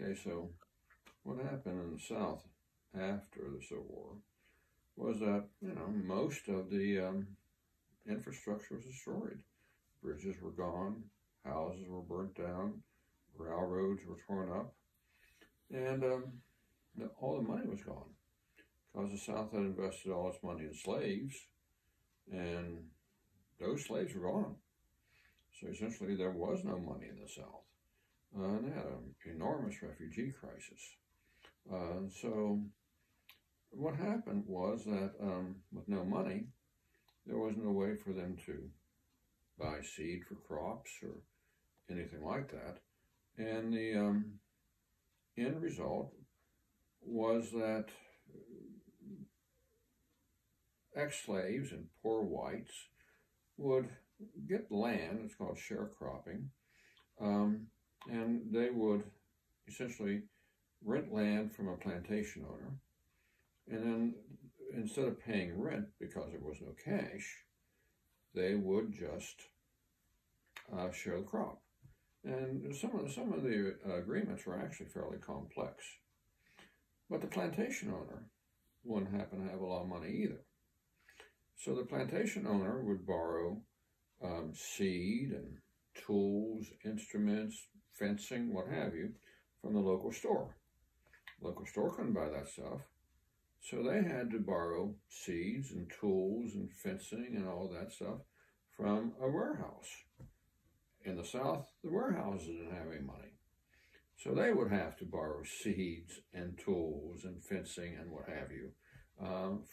Okay, so what happened in the South after the Civil War was that, most of the infrastructure was destroyed. Bridges were gone, houses were burnt down, railroads were torn up, and all the money was gone because the South had invested all its money in slaves, and those slaves were gone. So essentially, there was no money in the South. And they had an enormous refugee crisis. So what happened was that with no money, there was no way for them to buy seed for crops or anything like that. And the end result was that ex-slaves and poor whites would get land, it's called sharecropping, and they would essentially rent land from a plantation owner, and then instead of paying rent because there was no cash, they would just share the crop. And some of the agreements were actually fairly complex. But the plantation owner wouldn't happen to have a lot of money either. So the plantation owner would borrow seed and tools, instruments, fencing, what have you, from the local store. The local store couldn't buy that stuff, so they had to borrow seeds and tools and fencing and all that stuff from a warehouse. In the South, the warehouses didn't have any money, so they would have to borrow seeds and tools and fencing and what have you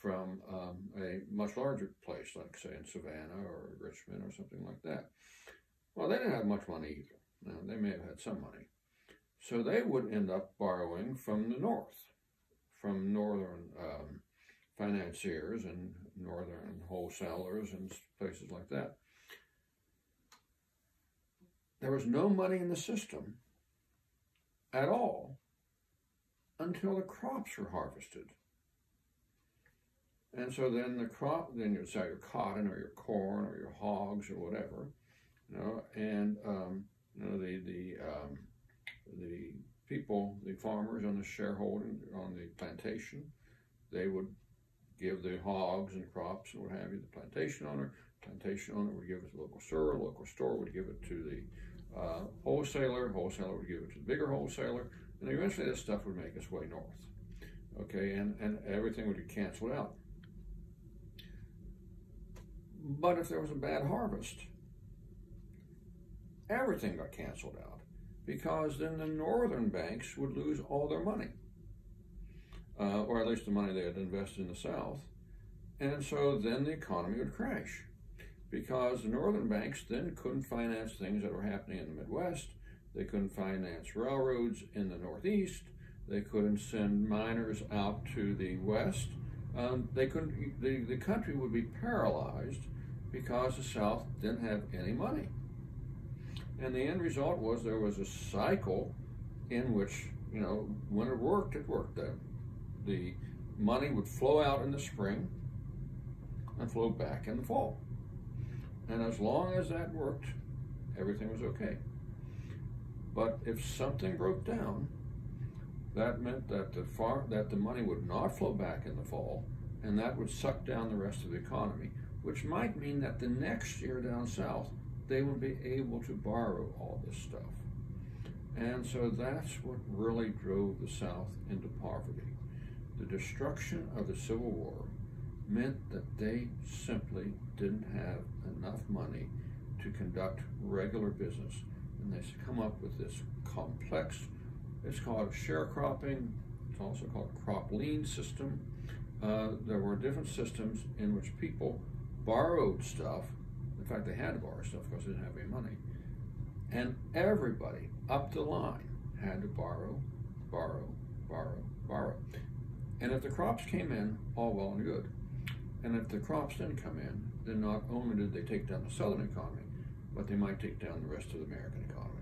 from a much larger place, like say in Savannah or Richmond or something like that. Well, they didn't have much money either. They may have had some money. So they would end up borrowing from the North, from northern financiers and northern wholesalers and places like that. There was no money in the system at all until the crops were harvested. And so then then you'd sell your cotton or your corn or your hogs or whatever, and the people, the farmers on the shareholding on the plantation, they would give the hogs and crops and what have you, the plantation owner would give it to the local store would give it to the wholesaler would give it to the bigger wholesaler, and eventually this stuff would make its way north. Okay, and everything would get canceled out. But if there was a bad harvest, everything got canceled out, because then the northern banks would lose all their money, or at least the money they had invested in the South. And so then the economy would crash, because the northern banks then couldn't finance things that were happening in the Midwest. They couldn't finance railroads in the Northeast. They couldn't send miners out to the West. They couldn't. The country would be paralyzed because the South didn't have any money. And the end result was there was a cycle in which, when it worked, it worked. The money would flow out in the spring and flow back in the fall. And as long as that worked, everything was okay. But if something broke down, that meant that the money would not flow back in the fall, and that would suck down the rest of the economy, which might mean that the next year down south, they would be able to borrow all this stuff. And so that's what really drove the South into poverty. The destruction of the Civil War meant that they simply didn't have enough money to conduct regular business. And they come up with this complex, it's called sharecropping, it's also called a crop lien system. There were different systems in which people borrowed stuff. In fact, they had to borrow stuff because they didn't have any money. And everybody up the line had to borrow. And if the crops came in, all well and good. And if the crops didn't come in, then not only did they take down the Southern economy, but they might take down the rest of the American economy.